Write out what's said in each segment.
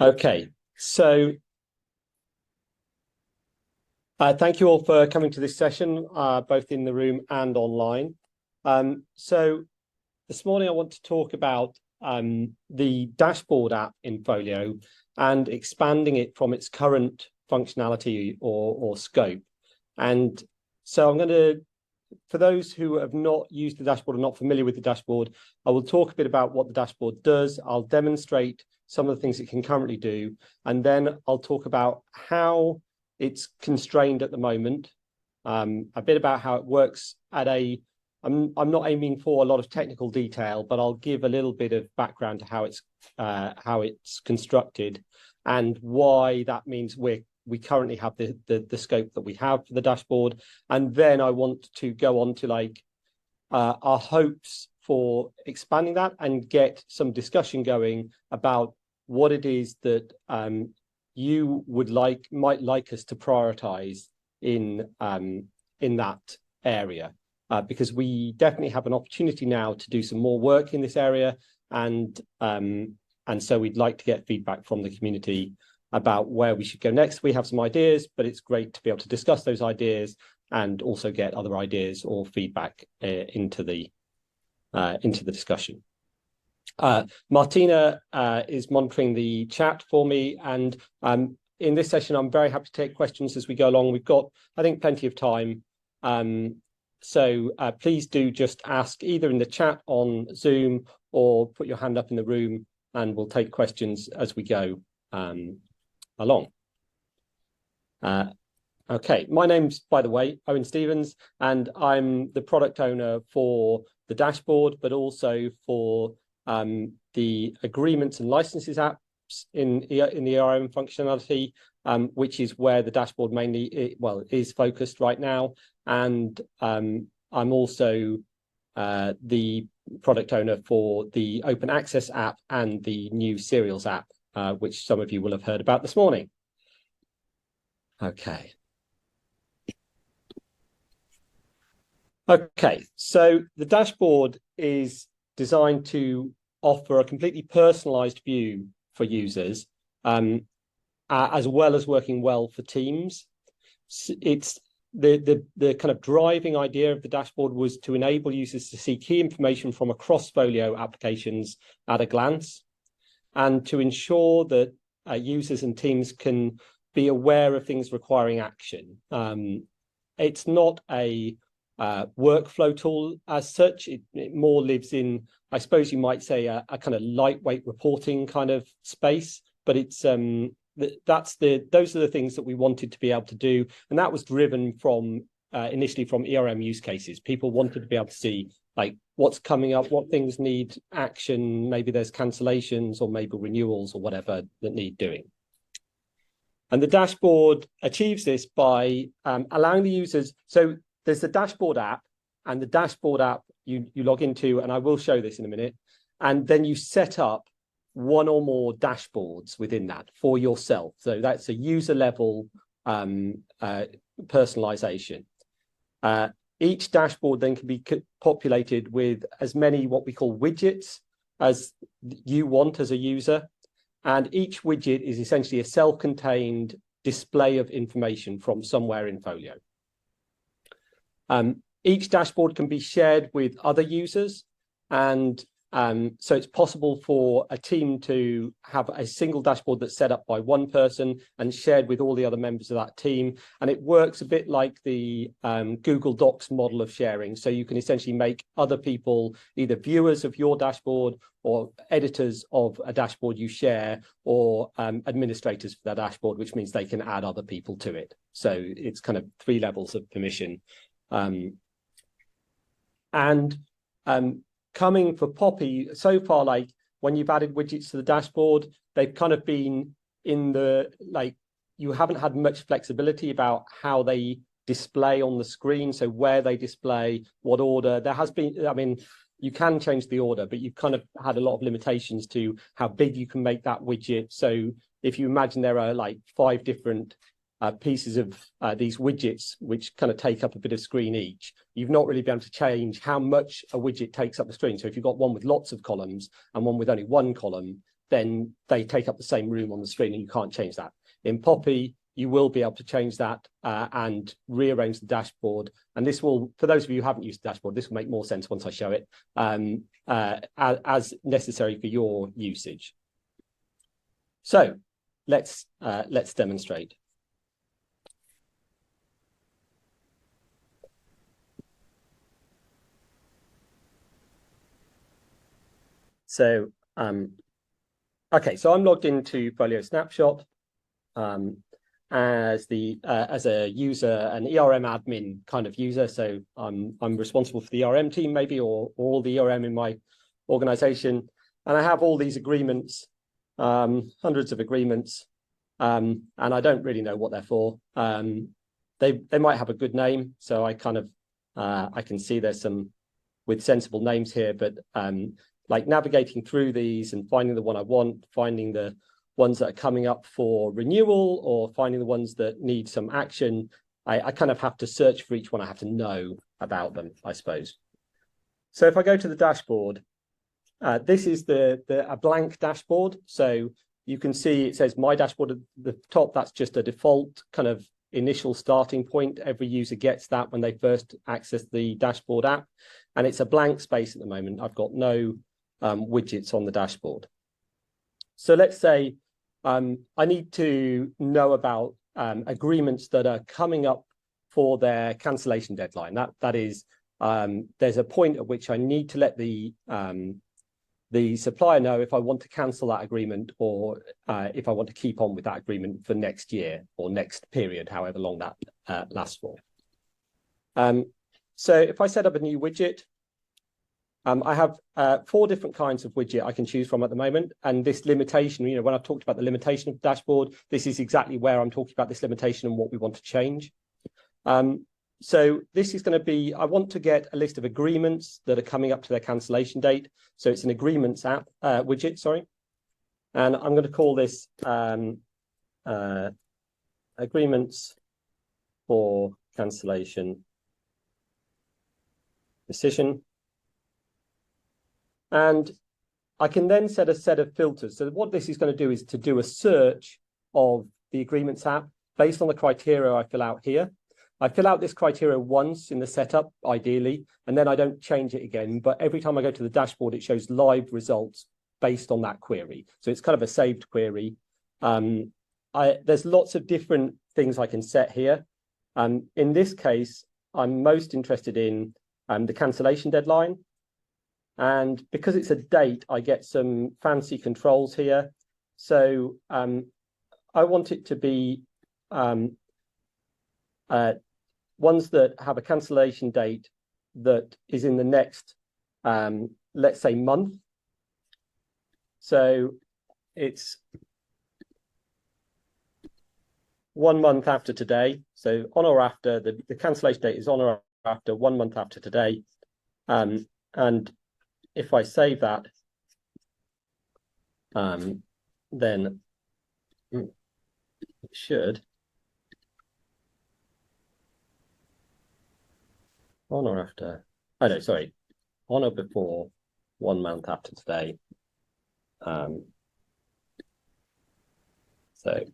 Okay, so thank you all for coming to this session, both in the room and online. So this morning I want to talk about the dashboard app in Folio and expanding it from its current functionality or scope. And so I'm going to, for those who have not used the dashboard or not familiar with the dashboard, I will talk a bit about what the dashboard does. I'll demonstrate some of the things it can currently do, and then I'll talk about how it's constrained at the moment, a bit about how it works at a, I'm not aiming for a lot of technical detail, but I'll give a little bit of background to how it's constructed and why that means we currently have the scope that we have for the dashboard. And then I want to go on to our hopes for expanding that and get some discussion going about what it is that you might like us to prioritize in that area, because we definitely have an opportunity now to do some more work in this area, and so we'd like to get feedback from the community about where we should go next. We have some ideas, but it's great to be able to discuss those ideas and also get other ideas or feedback into the discussion. Martina is monitoring the chat for me, and in this session I'm very happy to take questions as we go along. We've got, I think, plenty of time, so please do just ask either in the chat on Zoom or put your hand up in the room, and we'll take questions as we go along. Okay, my name's, by the way, Owen Stevens, and I'm the product owner for the dashboard, but also for the agreements and licenses apps in the ERM functionality, which is where the dashboard mainly is focused right now. And I'm also the product owner for the open access app and the new serials app, which some of you will have heard about this morning. Okay. Okay, so the dashboard is designed to offer a completely personalized view for users, as well as working well for teams. It's the kind of driving idea of the dashboard was to enable users to see key information from across Folio applications at a glance, and to ensure that users and teams can be aware of things requiring action. It's not a workflow tool as such. It more lives in, I suppose you might say, a kind of lightweight reporting kind of space, but it's those are the things that we wanted to be able to do, and that was driven from initially from ERM use cases. People wanted to be able to see like what's coming up, what things need action, maybe there's cancellations or maybe renewals or whatever that need doing. And the dashboard achieves this by allowing the users, so there's the dashboard app, and the dashboard app you log into, and I will show this in a minute, and then you set up one or more dashboards within that for yourself. So that's a user level personalization. Each dashboard then can be populated with as many what we call widgets as you want as a user. And each widget is essentially a self-contained display of information from somewhere in Folio. Each dashboard can be shared with other users, and so it's possible for a team to have a single dashboard that's set up by one person and shared with all the other members of that team. And it works a bit like the Google Docs model of sharing. So you can essentially make other people either viewers of your dashboard or editors of a dashboard you share, or administrators for that dashboard, which means they can add other people to it. So it's kind of 3 levels of permission. Coming for Poppy, so far, like when you've added widgets to the dashboard, they've kind of been in the, like, you haven't had much flexibility about how they display on the screen. So where they display, what order. There has been, I mean, you can change the order, but you've kind of had a lot of limitations to how big you can make that widget. So if you imagine there are like 5 different pieces of these widgets which kind of take up a bit of screen each, you've not really been able to change how much a widget takes up the screen. So if you've got one with lots of columns and one with only one column, then they take up the same room on the screen and you can't change that. In Poppy, you will be able to change that and rearrange the dashboard. And this will, for those of you who haven't used the dashboard, this will make more sense once I show it, as necessary for your usage. So let's demonstrate. So, okay, so I'm logged into Folio Snapshot as a user, an ERM admin kind of user. So I'm responsible for the ERM team, maybe, or all the ERM in my organization. And I have all these agreements, hundreds of agreements, and I don't really know what they're for. They might have a good name, so I kind of I can see there's some with sensible names here, but like navigating through these and finding the one I want, finding the ones that are coming up for renewal, or finding the ones that need some action, I kind of have to search for each one. I have to know about them, I suppose. So if I go to the dashboard, this is a blank dashboard. So you can see it says my dashboard at the top. That's just a default kind of initial starting point. Every user gets that when they first access the dashboard app. And it's a blank space at the moment. I've got no widgets on the dashboard. So let's say I need to know about agreements that are coming up for their cancellation deadline. That is, there's a point at which I need to let the supplier know if I want to cancel that agreement, or if I want to keep on with that agreement for next year or next period, however long that lasts for. So if I set up a new widget, I have 4 different kinds of widget I can choose from at the moment. And this limitation, when I've talked about the limitation of the dashboard, this is exactly where I'm talking about this limitation and what we want to change. So this is going to be, I want to get a list of agreements that are coming up to their cancellation date. So it's an agreements app widget, sorry. And I'm going to call this agreements for cancellation decision. And I can then set a set of filters. So what this is going to do is to do a search of the agreements app based on the criteria I fill out here. I fill out this criteria once in the setup, ideally, and then I don't change it again. But every time I go to the dashboard, it shows live results based on that query. So it's kind of a saved query. There's lots of different things I can set here. In this case, I'm most interested in the cancellation deadline. And because it's a date, I get some fancy controls here. So I want it to be ones that have a cancellation date that is in the next, let's say, month. So it's 1 month after today. So on or after, the cancellation date is on or after 1 month after today. And if I save that, then it should, on or after, oh no, sorry, on or before 1 month after today. So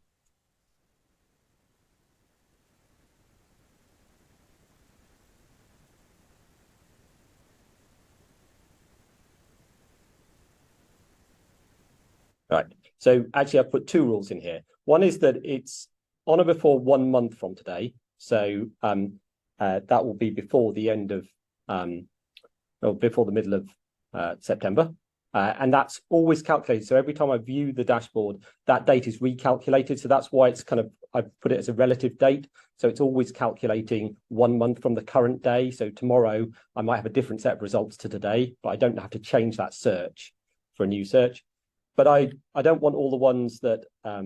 right. So actually, I've put 2 rules in here. One is that it's on or before 1 month from today. So that will be before the end of, or before the middle of September. And that's always calculated. So every time I view the dashboard, that date is recalculated. So that's why it's kind of, I put it as a relative date. So it's always calculating 1 month from the current day. So tomorrow I might have a different set of results to today, but I don't have to change that search for a new search. But I don't want all the ones that are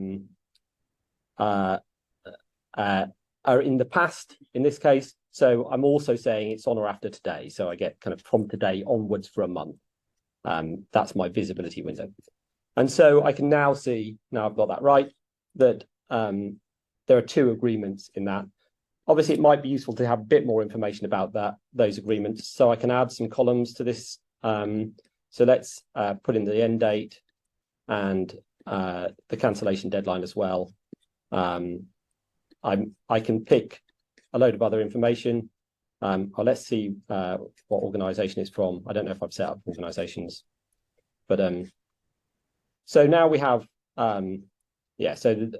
in the past in this case. So I'm also saying it's on or after today. So I get kind of from today onwards for a month. That's my visibility window. And so I can now see, now I've got that right, that there are 2 agreements in that. Obviously, it might be useful to have a bit more information about those agreements. So I can add some columns to this. So let's put in the end date. and the cancellation deadline as well. I can pick a load of other information. Let's see what organization it's from. I don't know if I've set up organizations, but so now we have so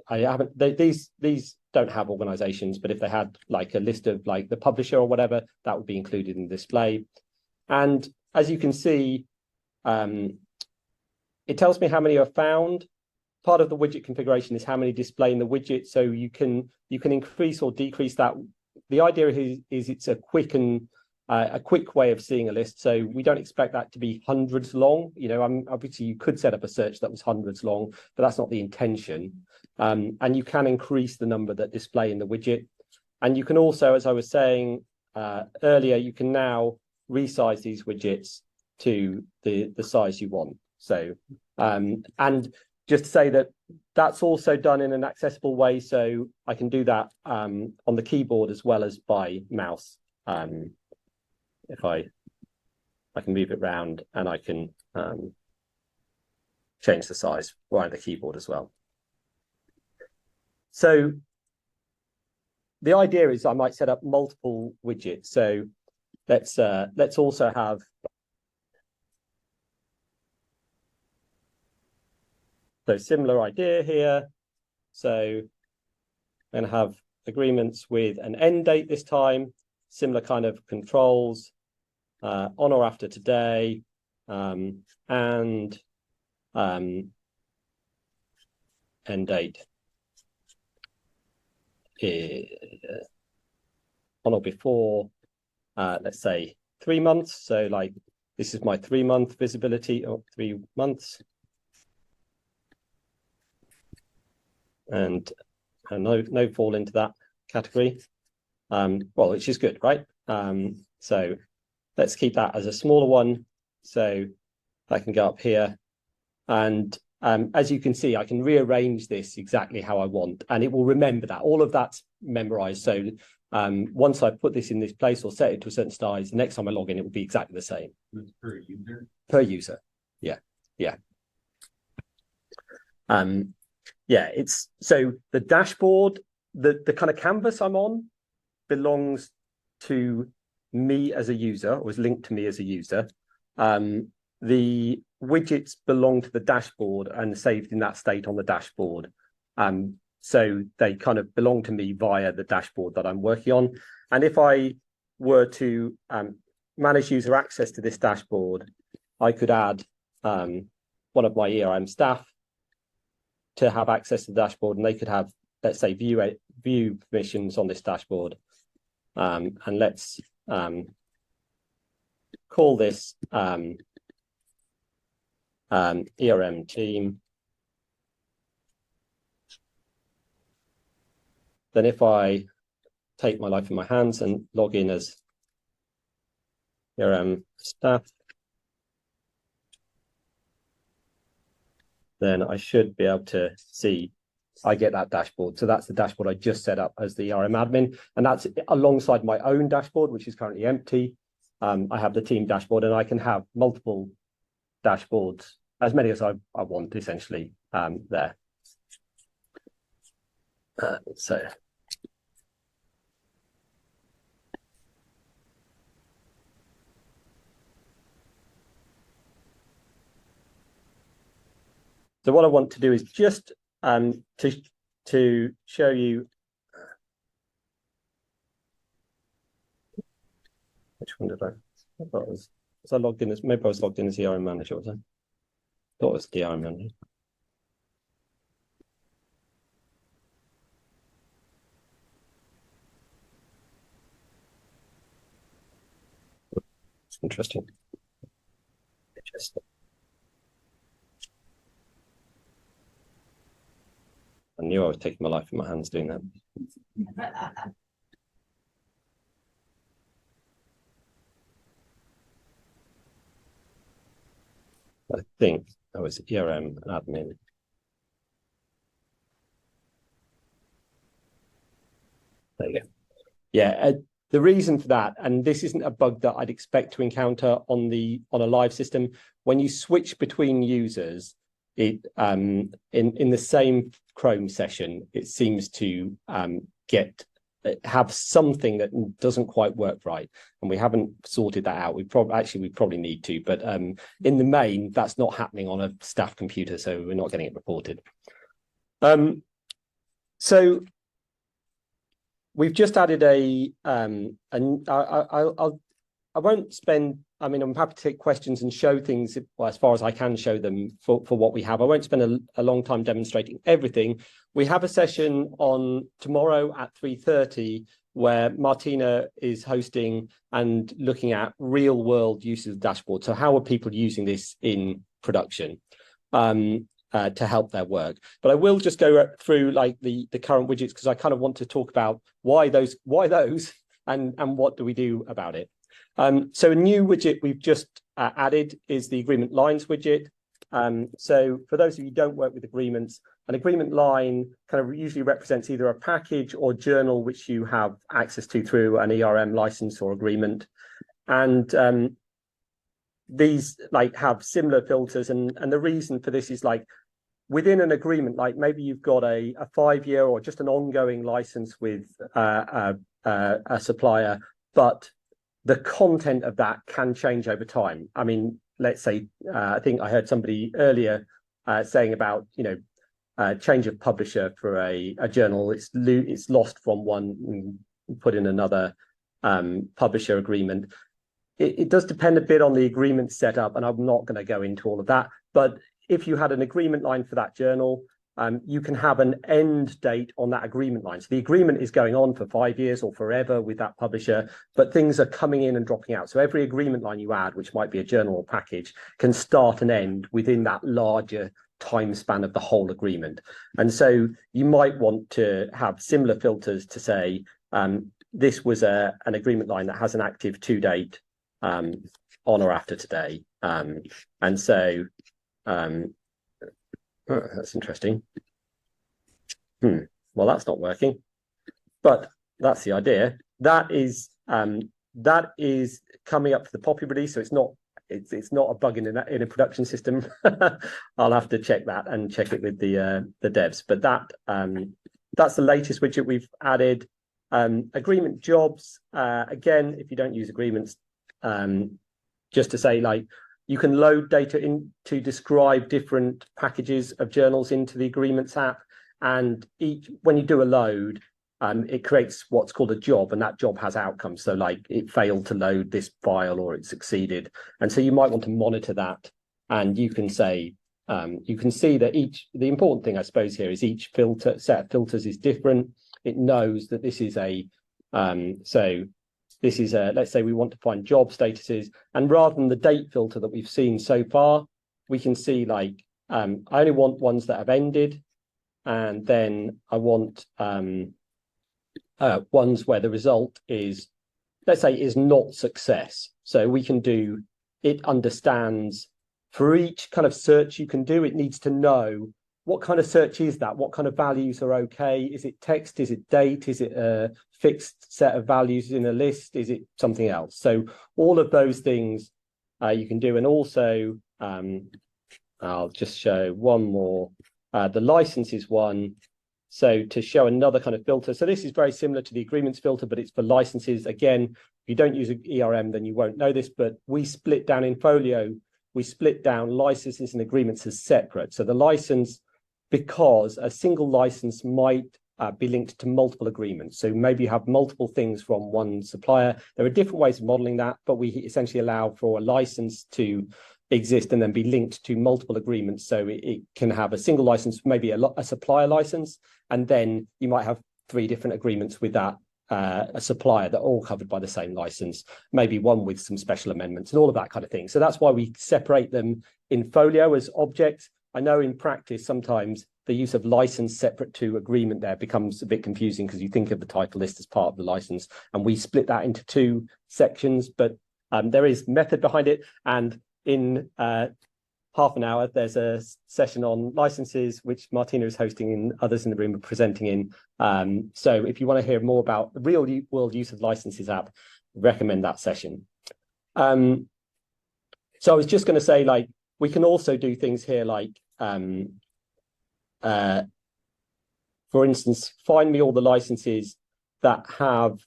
I haven't, these don't have organizations, but if they had like a list of like the publisher or whatever, that would be included in the display. And as you can see, it tells me how many are found. Part of the widget configuration is how many display in the widget, so you can increase or decrease that. The idea is it's a quick way of seeing a list, so we don't expect that to be hundreds long. You know, obviously you could set up a search that was hundreds long, but that's not the intention. And you can increase the number that display in the widget. And you can also, as I was saying earlier, you can now resize these widgets to the size you want. So, and just to say that that's also done in an accessible way, so I can do that on the keyboard as well as by mouse. If I can move it around, and I can change the size via the keyboard as well. So the idea is I might set up multiple widgets. So let's also have similar idea here. So I'm going to have agreements with an end date this time, similar kind of controls, on or after today, and end date on or before, let's say 3 months. So like this is my 3-month visibility, or 3 months. And no fall into that category. Well, which is good, right? So let's keep that as a smaller one. So I can go up here, and as you can see, I can rearrange this exactly how I want, and it will remember that. All of that's memorized. So once I put this in this place or set it to a certain size, the next time I log in, it will be exactly the same. Per user? Per user, yeah. Yeah, it's so the dashboard, the kind of canvas I'm on belongs to me as a user, or is linked to me as a user. The widgets belong to the dashboard and saved in that state on the dashboard. So they kind of belong to me via the dashboard that I'm working on. And if I were to manage user access to this dashboard, I could add one of my ERM staff to have access to the dashboard, and they could have, let's say, view permissions on this dashboard. And let's call this ERM team. Then if I take my life in my hands and log in as ERM staff, then I should be able to see I get that dashboard. So that's the dashboard I just set up as the ERM admin, and that's alongside my own dashboard, which is currently empty. I have the team dashboard, and I can have multiple dashboards, as many as I want, essentially, there. So what I want to do is just to show you which one did I thought was I logged in as, maybe I was logged in as ERM manager, was I? Thought it was the ERM manager. It's interesting. I knew I was taking my life in my hands doing that. I think I was ERM admin. There you go. Yeah, the reason for that, and this isn't a bug that I'd expect to encounter on a live system, when you switch between users, it in the same Chrome session, it seems to have something that doesn't quite work right, and we haven't sorted that out. We probably need to, but in the main, that's not happening on a staff computer, so we're not getting it reported. So we've just added I won't spend. I mean, I'm happy to take questions and show things as far as I can show them for what we have. I won't spend a long time demonstrating everything. We have a session on tomorrow at 3:30 where Martina is hosting and looking at real world uses of dashboard. So how are people using this in production to help their work? But I will just go through like the current widgets, because I kind of want to talk about why those and what do we do about it. So a new widget we've just added is the agreement lines widget. So for those of you who don't work with agreements, an agreement line kind of usually represents either a package or journal which you have access to through an ERM license or agreement. And these like have similar filters. And the reason for this is like within an agreement, like maybe you've got a 5-year or just an ongoing license with a supplier, but the content of that can change over time. I mean, let's say, I think I heard somebody earlier saying about, change of publisher for a journal. It's lost from one, put in another publisher agreement. It does depend a bit on the agreement setup, and I'm not going to go into all of that. But if you had an agreement line for that journal, you can have an end date on that agreement line. So the agreement is going on for 5 years or forever with that publisher, but things are coming in and dropping out. So every agreement line you add, which might be a journal or package, can start and end within that larger time span of the whole agreement. And so you might want to have similar filters to say, this was an agreement line that has an active to date on or after today. And so oh, that's interesting. Well, that's not working, but that's the idea. That is coming up for the Poppy release, so it's not a bug in a production system. I'll have to check that and check it with the devs. But that's the latest widget we've added. Agreement jobs. Again, if you don't use agreements, just to say like, you can load data in to describe different packages of journals into the agreements app. And when you do a load, it creates what's called a job, and that job has outcomes. So like it failed to load this file or it succeeded. And so you might want to monitor that. And you can say, you can see that the important thing I suppose here is each set of filters is different. It knows that this is let's say we want to find job statuses, and rather than the date filter that we've seen so far, we can see like, I only want ones that have ended, and then I want ones where the result is, let's say, is not success. So we can do, it understands for each kind of search you can do, it needs to know what kind of search is that? What kind of values are okay? Is it text? Is it date? Is it a fixed set of values in a list? Is it something else? So all of those things you can do. And also, I'll just show one more. The licenses one. So to show another kind of filter. So this is very similar to the agreements filter, but it's for licenses. Again, if you don't use ERM, then you won't know this, but we split down in Folio, we split down licenses and agreements as separate. So the license, because a single license might be linked to multiple agreements. So maybe you have multiple things from one supplier. There are different ways of modeling that, but we essentially allow for a license to exist and then be linked to multiple agreements. So it can have a single license, maybe a supplier license, and then you might have 3 different agreements with that a supplier that are all covered by the same license, maybe one with some special amendments and all of that kind of thing. So that's why we separate them in Folio as objects. I know in practice, sometimes the use of license separate to agreement there becomes a bit confusing because you think of the title list as part of the license, and we split that into 2 sections, but there is method behind it. And in half an hour, there's a session on licenses, which Martina is hosting and others in the room are presenting in. So if you want to hear more about the real world use of licenses app, recommend that session. So I was just going to say, like, we can also do things here like for instance, find me all the licenses that have,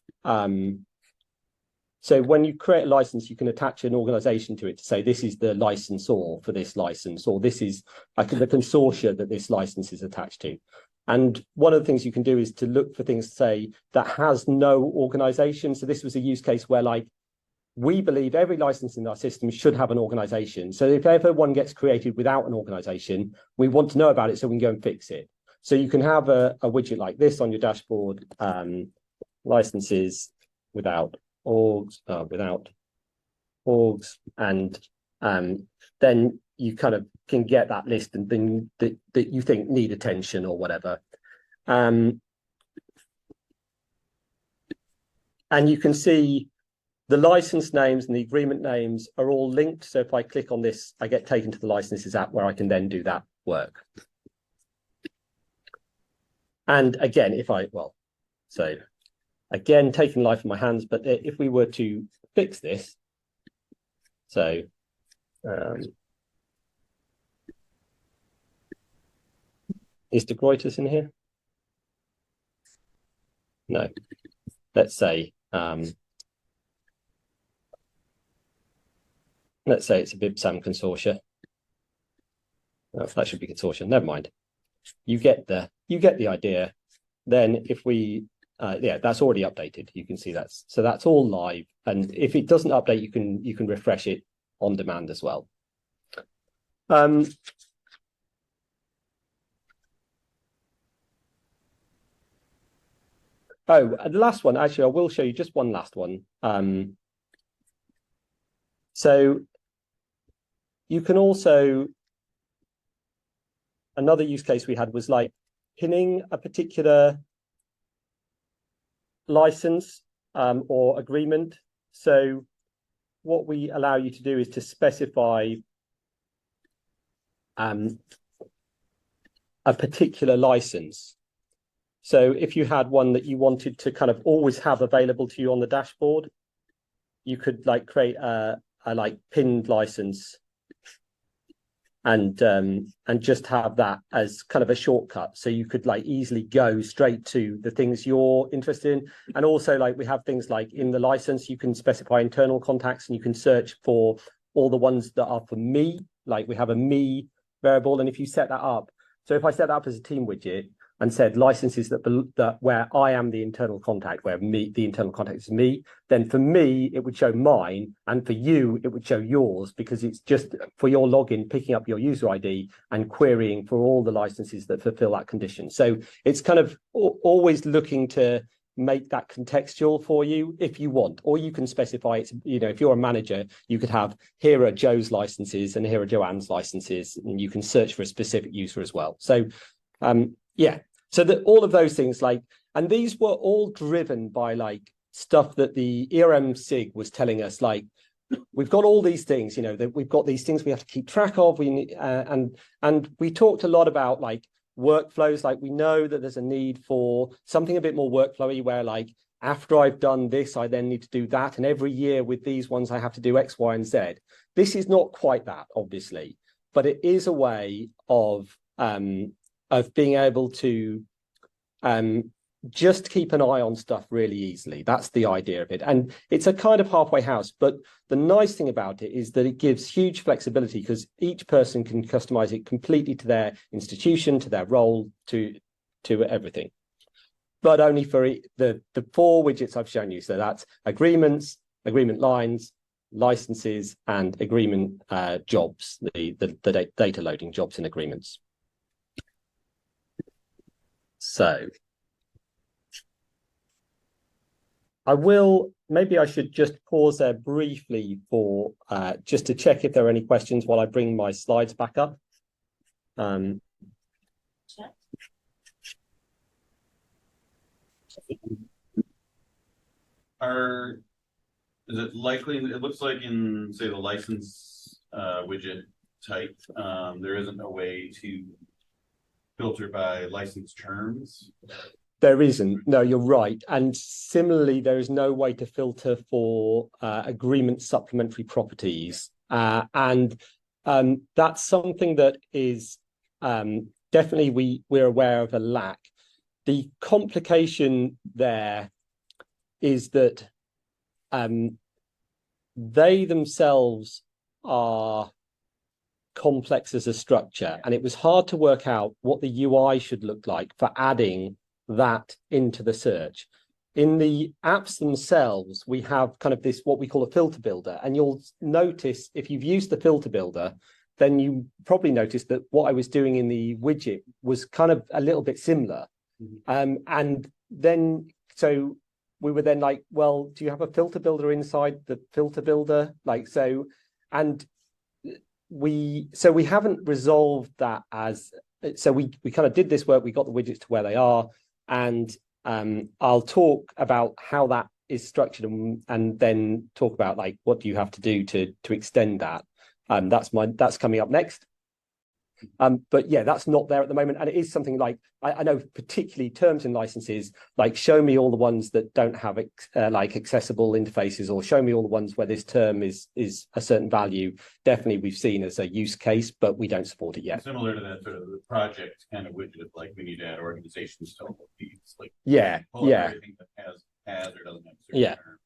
so when you create a license, you can attach an organization to it to say, this is the licensor for this license, or this is the consortia that this license is attached to. And one of the things you can do is to look for things, say, that has no organization. So this was a use case where, like, we believe every license in our system should have an organization. So if ever one gets created without an organization, we want to know about it so we can go and fix it. So you can have a widget like this on your dashboard, licenses without orgs, and then you kind of can get that list and things that you think need attention or whatever. And you can see the license names and the agreement names are all linked. So if I click on this, I get taken to the licenses app where I can then do that work. And again, so again, taking life in my hands, but if we were to fix this, so is De Gruyter's in here? No. Let's say it's a BibSam consortia. Oh, that should be consortia. Never mind. You get the idea. Then if we yeah, that's already updated. You can see that's all live. And if it doesn't update, you can refresh it on demand as well. Oh, and the last one, actually, I will show you just one last one. So you can also, another use case we had was like pinning a particular license or agreement. So what we allow you to do is to specify a particular license. So if you had one that you wanted to kind of always have available to you on the dashboard, you could like create a like pinned license and just have that as kind of a shortcut. So you could like easily go straight to the things you're interested in. And also, like, we have things like in the license, you can specify internal contacts and you can search for all the ones that are for me. Like we have a me variable. And if you set that up, so if I set that up as a team widget and said licenses that where I am the internal contact, where the internal contact is me, then for me, it would show mine, and for you, it would show yours, because it's just for your login, picking up your user ID and querying for all the licenses that fulfill that condition. So it's kind of always looking to make that contextual for you if you want, or you can specify it, you know, if you're a manager, you could have, here are Joe's licenses and here are Joanne's licenses, and you can search for a specific user as well. So yeah, so that all of those things, like, and these were all driven by like stuff that the ERM SIG was telling us, like, we've got all these things, you know, that we've got these things we have to keep track of. We need, and we talked a lot about like workflows. Like we know that there's a need for something a bit more workflowy, where like after I've done this, I then need to do that, and every year with these ones I have to do X, Y, and Z. This is not quite that, obviously, but it is a way of being able to just keep an eye on stuff really easily. That's the idea of it. And it's a kind of halfway house, but the nice thing about it is that it gives huge flexibility, because each person can customize it completely to their institution, to their role, to everything, but only for the 4 widgets I've shown you. So that's agreements, agreement lines, licenses, and agreement jobs, the data loading jobs and agreements. So maybe I should just pause there briefly for just to check if there are any questions while I bring my slides back up. Is it likely, it looks like in, say, the license widget type, there isn't a way to filter by license terms? There isn't. No, you're right. And similarly, there is no way to filter for agreement supplementary properties. And that's something that is definitely we're aware of a lack. The complication there is that they themselves are complex as a structure, and it was hard to work out what the UI should look like for adding that into the search. In the apps themselves, we have kind of this, what we call a filter builder, and you'll notice if you've used the filter builder, then you probably noticed that what I was doing in the widget was kind of a little bit similar. And then, so we were then like, well, do you have a filter builder inside the filter builder? Like, so, and we haven't resolved that so we kind of did this work, we got the widgets to where they are, and I'll talk about how that is structured and then talk about like what do you have to do to extend that. That's coming up next. But yeah, that's not there at the moment, and it is something like I know particularly terms and licenses, like show me all the ones that don't have like accessible interfaces, or show me all the ones where this term is a certain value. Definitely we've seen as a use case, but we don't support it yet. Similar to that sort of the project kind of widget, like we need to add organizations to all of these, like everything that has or doesn't have a certain term.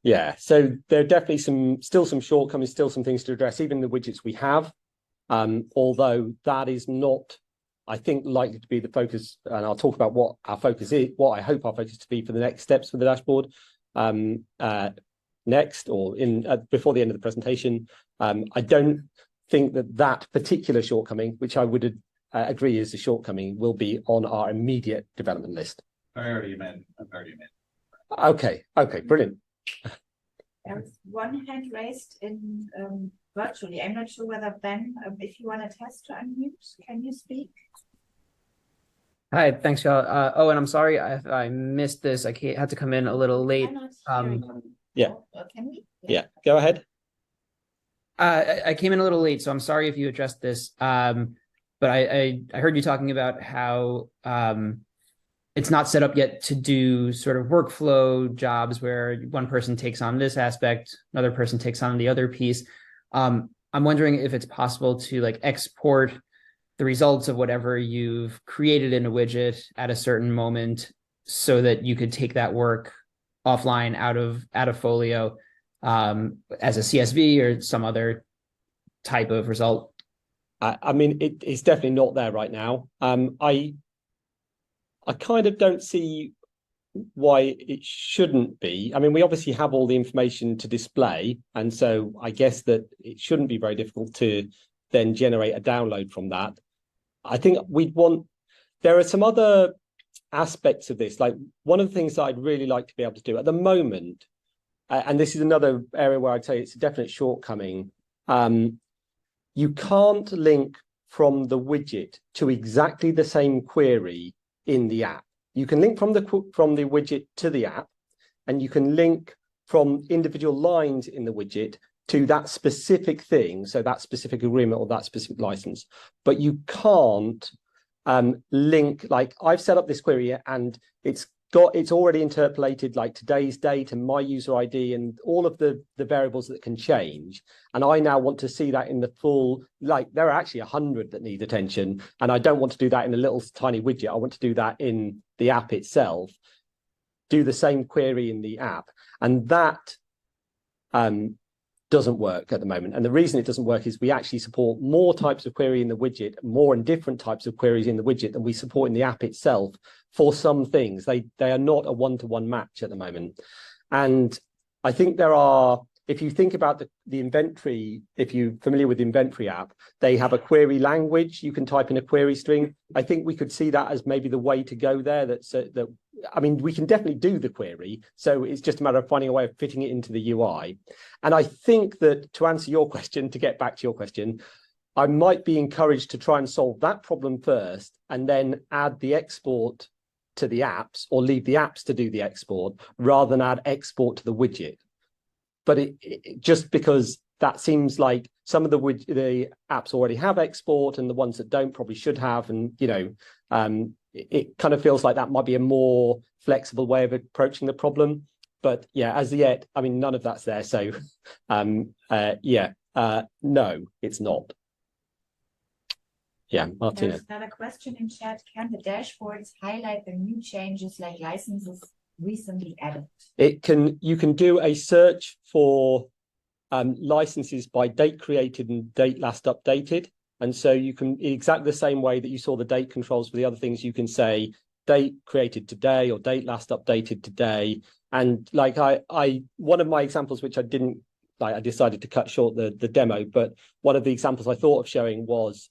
Yeah. So there are definitely still some shortcomings, still some things to address, even the widgets we have. Although that is not, I think, likely to be the focus, and I'll talk about what our focus is, what I hope our focus to be for the next steps for the dashboard next, or before the end of the presentation. I don't think that particular shortcoming, which I would agree is a shortcoming, will be on our immediate development list. I already amended. Okay, brilliant. There's one hand raised in virtually. I'm not sure whether Ben, if you want to test to unmute, can you speak? Hi, thanks, y'all. Oh, and I'm sorry I missed this. I had to come in a little late. Yeah. Can we? Yeah, go ahead. I came in a little late, so I'm sorry if you addressed this. But I heard you talking about how it's not set up yet to do sort of workflow jobs where one person takes on this aspect, another person takes on the other piece. I'm wondering if it's possible to like export the results of whatever you've created in a widget at a certain moment so that you could take that work offline out of Folio as a CSV or some other type of result. I mean, it's definitely not there right now. I kind of don't see why it shouldn't be. I mean, we obviously have all the information to display, and so I guess that it shouldn't be very difficult to then generate a download from that. I think there are some other aspects of this. Like one of the things that I'd really like to be able to do at the moment, and this is another area where I'd say it's a definite shortcoming, you can't link from the widget to exactly the same query in the app. You can link from the widget to the app, and you can link from individual lines in the widget to that specific thing, so that specific agreement or that specific license. But you can't link, like I've set up this query and it's already interpolated like today's date and my user ID and all of the variables that can change. And I now want to see that in the full, like there are actually 100 that need attention. And I don't want to do that in a little tiny widget. I want to do that in the app itself, do the same query in the app. And that doesn't work at the moment. And the reason it doesn't work is we actually support more types of query in the widget, more and different types of queries in the widget than we support in the app itself for some things. They are not a one-to-one match at the moment. And I think there are, if you think about the inventory, if you're familiar with the inventory app, they have a query language. You can type in a query string. I think we could see that as maybe the way to go there. I mean, we can definitely do the query. So it's just a matter of finding a way of fitting it into the UI. And I think that to answer your question, to get back to your question, I might be encouraged to try and solve that problem first and then add the export to the apps, or leave the apps to do the export rather than add export to the widget. But it just because that seems like some of the apps already have export and the ones that don't probably should have. And, it kind of feels like that might be a more flexible way of approaching the problem. But yeah, as yet, I mean, none of that's there. So no, it's not. Yeah, Martina. There's another question in chat. Can the dashboards highlight the new changes like licenses recently added? You can do a search for licenses by date created and date last updated. And so you can, exactly the same way that you saw the date controls for the other things, you can say date created today or date last updated today. And like one of my examples, which I didn't, like I decided to cut short the demo, but one of the examples I thought of showing was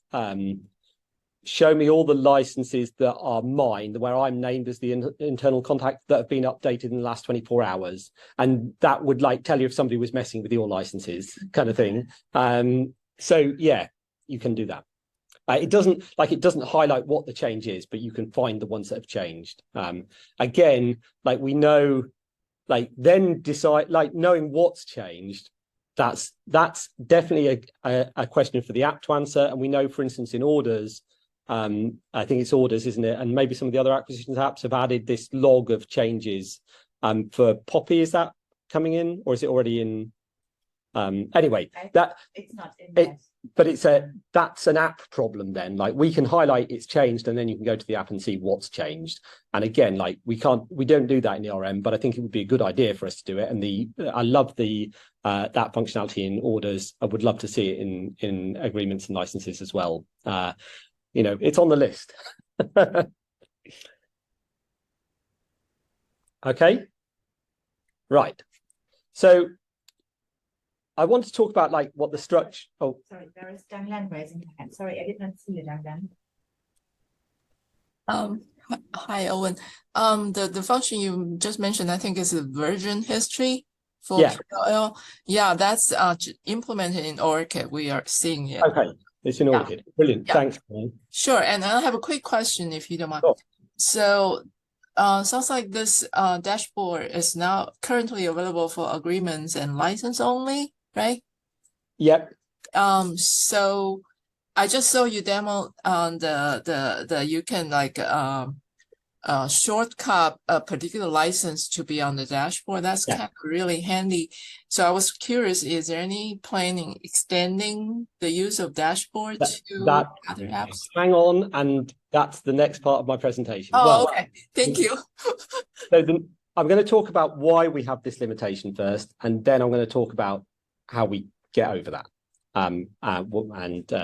show me all the licenses that are mine, where I'm named as the internal contact, that have been updated in the last 24 hours. And that would like tell you if somebody was messing with your licenses, kind of thing. So yeah, you can do that. It doesn't highlight what the change is, but you can find the ones that have changed. Again, like we know, like then decide, like knowing what's changed, that's definitely a question for the app to answer. And we know, for instance, in orders, I think it's orders, isn't it? And maybe some of the other acquisitions apps have added this log of changes for Poppy. Is that coming in, or is it already in? Anyway, that it's not in there. But that's an app problem then. Like we can highlight it's changed, and then you can go to the app and see what's changed. And again, like we don't do that in the RM, but I think it would be a good idea for us to do it. And I love that functionality in orders. I would love to see it in agreements and licenses as well. It's on the list. Okay, right. So I want to talk about like what the structure. Oh, sorry, there is Danglan raising her hand. Sorry, I did not see you, Danglan. Hi, Owen. The function you just mentioned, I think, is a version history for yeah. PLL. Yeah, that's implemented in ORCID. We are seeing it. Okay, it's in ORCID. Brilliant. Yeah. Thanks. Sure, and I have a quick question, if you don't mind. Sure. So, sounds like this dashboard is now currently available for agreements and license only, right? Yep. So I just saw you demo on the you can like shortcut a particular license to be on the dashboard. That's kind of really handy. So I was curious, is there any planning extending the use of dashboard to other apps? Hang on, and that's the next part of my presentation. Oh, okay. Thank you. So I'm going to talk about why we have this limitation first, and then I'm going to talk about how we get over that. And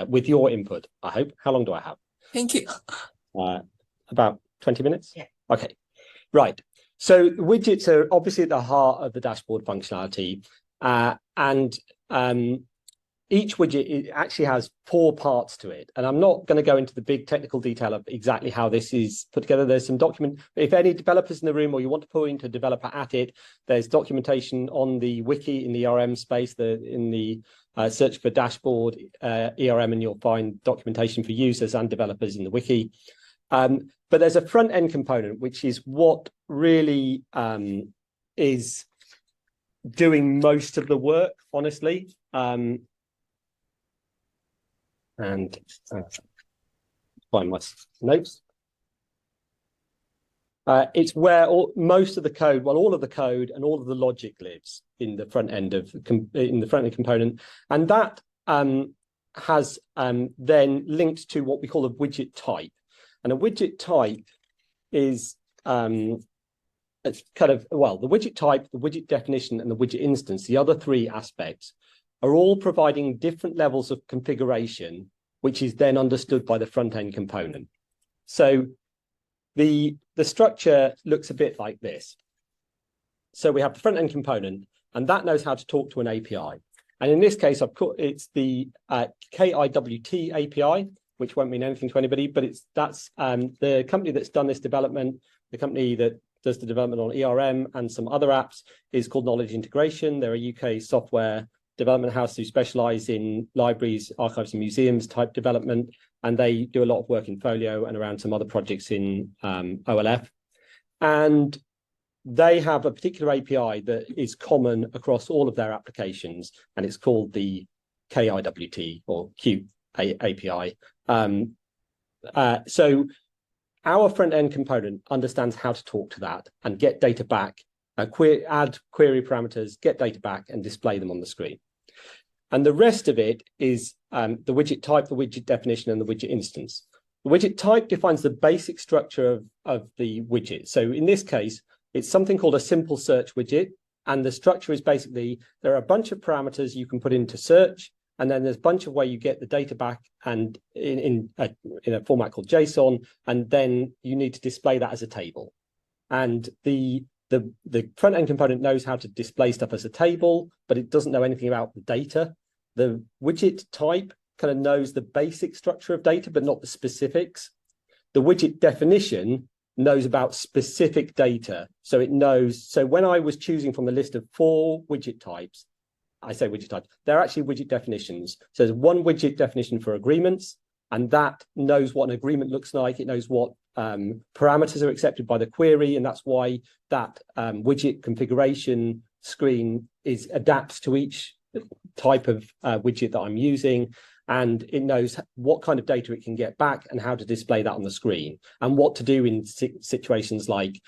with your input, I hope. How long do I have? Thank you. About 20 minutes? Yeah. Okay, right. So widgets are obviously at the heart of the dashboard functionality. And each widget actually has 4 parts to it. And I'm not going to go into the big technical detail of exactly how this is put together. There's some document. If any developers in the room, or you want to point a developer at it, there's documentation on the wiki in the ERM space, in the search for dashboard ERM, and you'll find documentation for users and developers in the wiki. But there's a front end component, which is what really is doing most of the work, honestly. And find my notes. It's where most of the code, well, all of the code and all of the logic lives in the front end component, and that has then linked to what we call a widget type. And a widget type is it's kind of, well, the widget type, the widget definition, and the widget instance, the other 3 aspects, are all providing different levels of configuration, which is then understood by the front-end component. So the structure looks a bit like this. So we have the front-end component, and that knows how to talk to an API. And in this case, it's the KIWT API, which won't mean anything to anybody, but that's the company that's done this development, the company that does the development on ERM and some other apps, is called Knowledge Integration. They're a UK software development house who specialize in libraries, archives, and museums type development, and they do a lot of work in Folio and around some other projects in OLF. And they have a particular API that is common across all of their applications, and it's called the KIWT or Q API. So our front-end component understands how to talk to that and get data back, add query parameters, get data back, and display them on the screen. And the rest of it is the widget type, the widget definition, and the widget instance. The widget type defines the basic structure of the widget. So in this case, it's something called a simple search widget. And the structure is basically, there are a bunch of parameters you can put into search, and then there's a bunch of where you get the data back and in a format called JSON, and then you need to display that as a table. And the front end component knows how to display stuff as a table, but it doesn't know anything about the data. The widget type kind of knows the basic structure of data, but not the specifics. The widget definition knows about specific data. So it knows, so when I was choosing from the list of 4 widget types, I say widget types, they're actually widget definitions. So there's one widget definition for agreements, and that knows what an agreement looks like. It knows what parameters are accepted by the query, and that's why that widget configuration screen adapts to each type of widget that I'm using, and it knows what kind of data it can get back and how to display that on the screen, and what to do in situations like,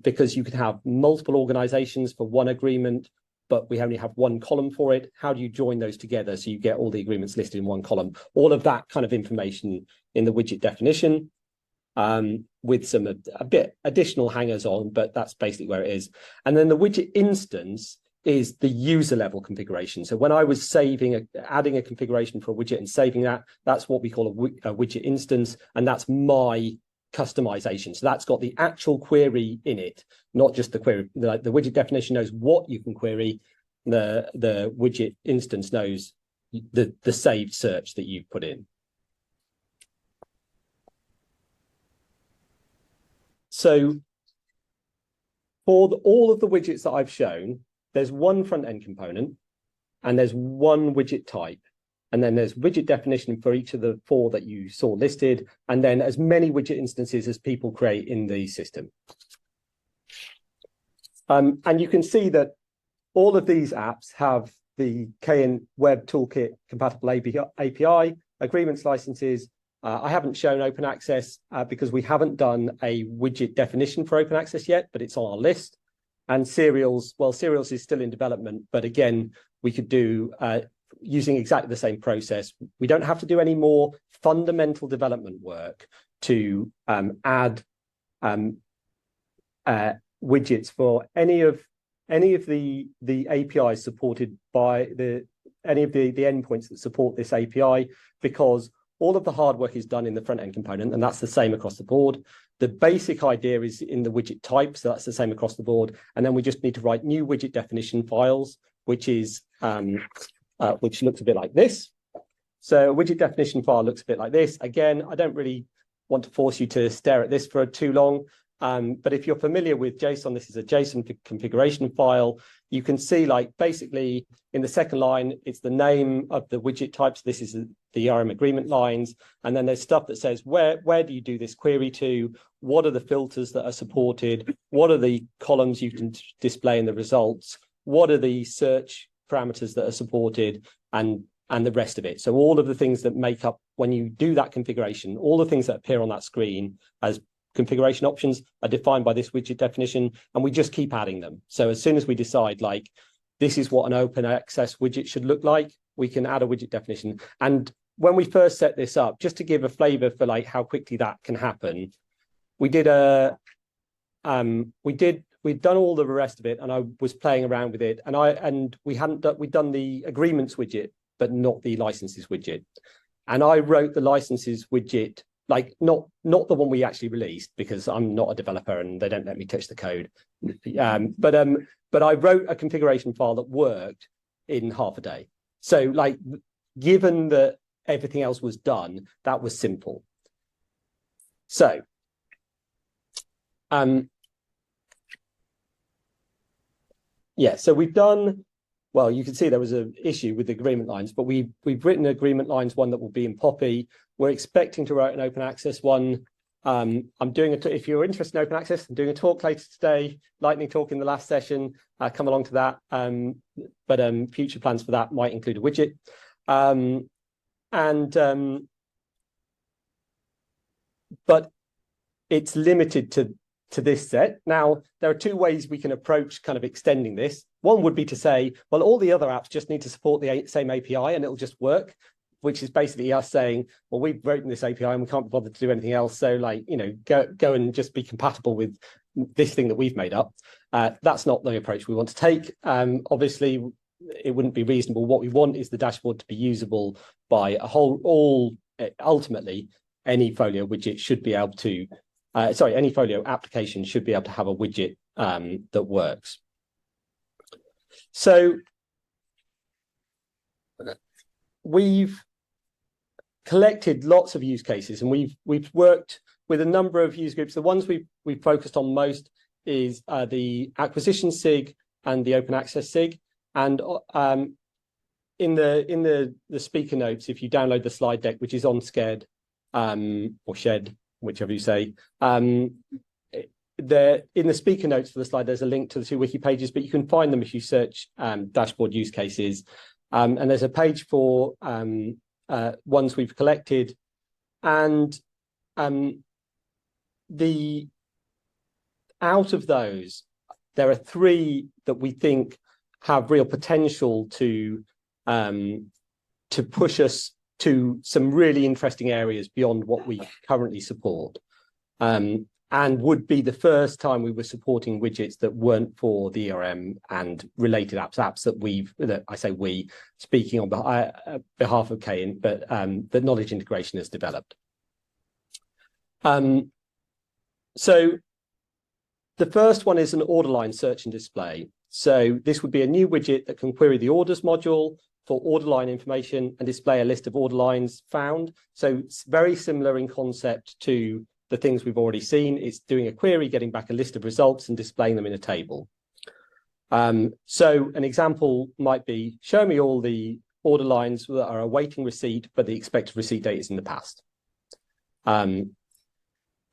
because you could have multiple organizations for one agreement, but we only have one column for it. How do you join those together so you get all the agreements listed in one column? All of that kind of information in the widget definition, with some a bit additional hangers on, but that's basically where it is. And then the widget instance is the user level configuration. So when I was adding a configuration for a widget and saving that, that's what we call a widget instance, and that's my customization. So that's got the actual query in it, not just the query. The widget definition knows what you can query. The widget instance knows the saved search that you've put in. So for all of the widgets that I've shown, there's one front-end component, and there's one widget type, and then there's widget definition for each of the 4 that you saw listed, and then as many widget instances as people create in the system. And you can see that all of these apps have the KN Web Toolkit compatible API, agreements, licenses. I haven't shown open access because we haven't done a widget definition for open access yet, but it's on our list. And serials, well, serials is still in development, but again, we could do using exactly the same process. We don't have to do any more fundamental development work to add widgets for any of the APIs supported by any of the endpoints that support this API, because all of the hard work is done in the front end component, and that's the same across the board. The basic idea is in the widget type, so that's the same across the board. And then we just need to write new widget definition files, which looks a bit like this. So a widget definition file looks a bit like this. Again, I don't really want to force you to stare at this for too long. But if you're familiar with JSON, this is a JSON configuration file. You can see, like, basically in the second line, it's the name of the widget types. This is the RM agreement lines. And then there's stuff that says, where do you do this query to? What are the filters that are supported? What are the columns you can display in the results? What are the search parameters that are supported? And the rest of it. So all of the things that make up, when you do that configuration, all the things that appear on that screen as configuration options are defined by this widget definition, and we just keep adding them. So as soon as we decide, like, this is what an open access widget should look like, we can add a widget definition. And when we first set this up, just to give a flavor for like how quickly that can happen, we'd done all the rest of it, and I was playing around with it, and we'd done the agreements widget, but not the licenses widget. And I wrote the licenses widget, like not the one we actually released, because I'm not a developer and they don't let me touch the code. But I wrote a configuration file that worked in half a day. So, like, given that everything else was done, that was simple. So, yeah, so we've done, well, you can see there was an issue with the agreement lines, but we've written agreement lines, one that will be in Poppy. We're expecting to write an open access one. I'm doing if you're interested in open access, I'm doing a talk later today, lightning talk in the last session. Come along to that. But future plans for that might include a widget. But it's limited to to this set. Now, there are two ways we can approach kind of extending this. One would be to say, well, all the other apps just need to support the same API and it'll just work, which is basically us saying, well, we've written this API and we can't bother to do anything else. So like, you know, go and just be compatible with this thing that we've made up. That's not the approach we want to take. Obviously, it wouldn't be reasonable. What we want is the dashboard to be usable by ultimately, any Folio widget should be able to, any Folio application should be able to have a widget that works. So we've collected lots of use cases, and we've worked with a number of user groups. The ones we've focused on most is the acquisition SIG and the open access SIG. And in the speaker notes, if you download the slide deck, which is on Sched or Shed, whichever you say, in the speaker notes for the slide, there's a link to the two wiki pages, but you can find them if you search dashboard use cases. And there's a page for ones we've collected, and out of those, there are three that we think have real potential to push us to some really interesting areas beyond what we currently support, and would be the first time we were supporting widgets that weren't for the ERM and related apps that I say we, speaking on behalf of Kane, but that knowledge integration has developed. So the first one is an order line search and display. So this would be a new widget that can query the orders module for order line information and display a list of order lines found. So it's very similar in concept to the things we've already seen. It's doing a query, getting back a list of results and displaying them in a table. So an example might be, show me all the order lines that are awaiting receipt, but the expected receipt date is in the past.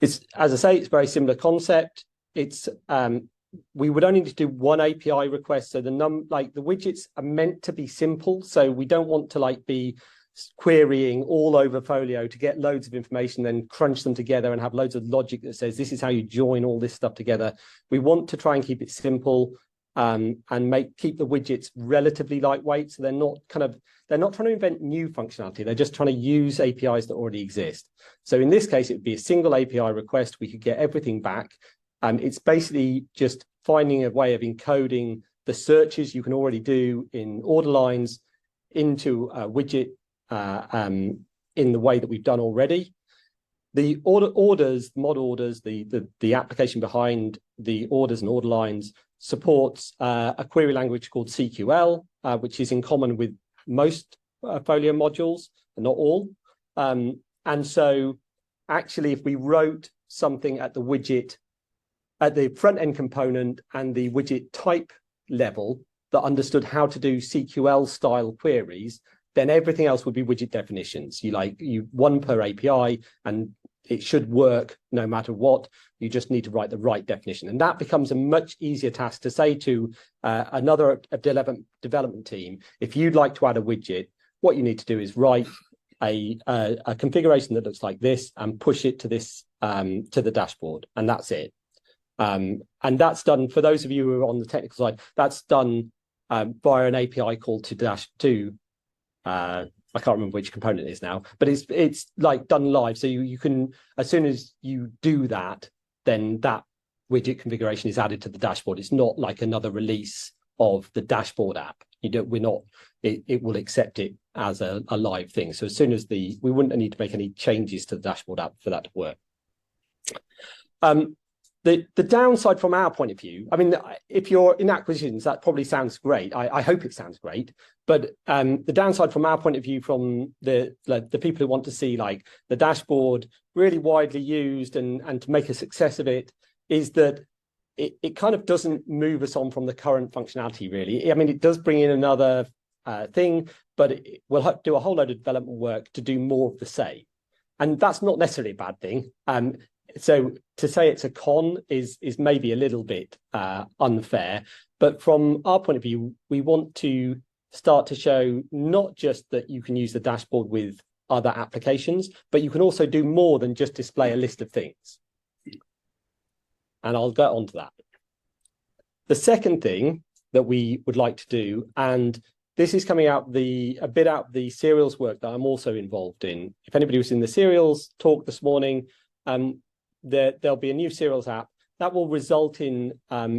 It's, as I say, it's very similar concept. It's we would only need to do one API request. So the widgets are meant to be simple. So we don't want to be querying all over Folio to get loads of information, then crunch them together and have loads of logic that says this is how you join all this stuff together. We want to try and keep it simple and keep the widgets relatively lightweight. So they're not trying to invent new functionality. They're just trying to use APIs that already exist. So in this case, it would be a single API request. We could get everything back. It's basically just finding a way of encoding the searches you can already do in order lines into a widget in the way that we've done already. The orders, mod orders, the application behind the orders and order lines supports a query language called CQL, which is in common with most Folio modules, but not all. And so actually, if we wrote something at the widget, at the front end component and the widget type level that understood how to do CQL style queries, then everything else would be widget definitions. You one per API, and it should work no matter what. You just need to write the right definition. And that becomes a much easier task to say to another development team, if you'd like to add a widget, what you need to do is write a configuration that looks like this and push it to this to the dashboard, and that's it. And that's done, for those of you who are on the technical side, that's done via an API called to I can't remember which component it is now, but it's done live. So you can, as soon as you do that, then that widget configuration is added to the dashboard. It's not like another release of the dashboard app. It will accept it as a live thing. So as soon as we wouldn't need to make any changes to the dashboard app for that to work. The downside from our point of view, I mean, if you're in acquisitions, that probably sounds great. I hope it sounds great. But the downside from our point of view, from the people who want to see the dashboard really widely used and to make a success of it, is that it kind of doesn't move us on from the current functionality, really. I mean, it does bring in another thing, but it will do a whole load of development work to do more of the same. And that's not necessarily a bad thing. So to say it's a con is maybe a little bit unfair, but from our point of view, we want to start to show not just that you can use the dashboard with other applications, but you can also do more than just display a list of things. And I'll get on to that. The second thing that we would like to do, and this is coming out a bit out of the serials work that I'm also involved in. If anybody was in the serials talk this morning, there'll be a new serials app that will result in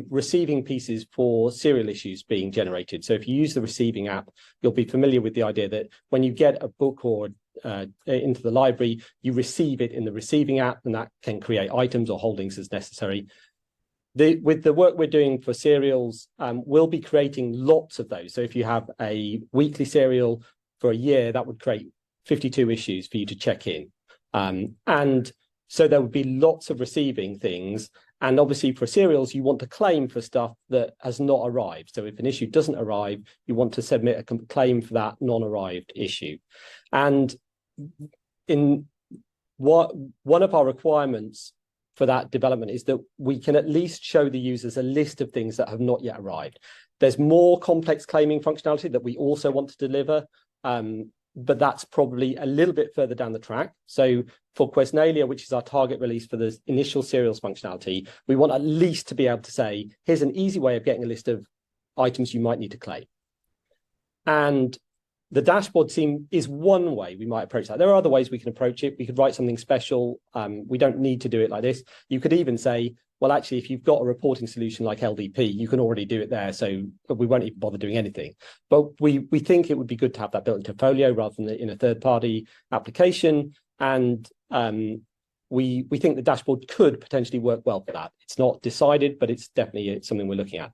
receiving pieces for serial issues being generated. So if you use the receiving app, you'll be familiar with the idea that when you get a book or into the library, you receive it in the receiving app, and that can create items or holdings as necessary. With the work we're doing for serials, we'll be creating lots of those. So if you have a weekly serial for a year, that would create 52 issues for you to check in. And so there would be lots of receiving things. And obviously for serials, you want to claim for stuff that has not arrived. So if an issue doesn't arrive, you want to submit a claim for that non-arrived issue. And one of our requirements for that development is that we can at least show the users a list of things that have not yet arrived. There's more complex claiming functionality that we also want to deliver, but that's probably a little bit further down the track. So for Quesnalia, which is our target release for the initial serials functionality, we want at least to be able to say, here's an easy way of getting a list of items you might need to claim. And the dashboard is one way we might approach that. There are other ways we can approach it. We could write something special. We don't need to do it like this. You could even say, well, actually, if you've got a reporting solution like LDP, you can already do it there. So we won't even bother doing anything. But we think it would be good to have that built into Folio rather than in a third-party application. And we think the dashboard could potentially work well for that. It's not decided, but it's definitely something we're looking at.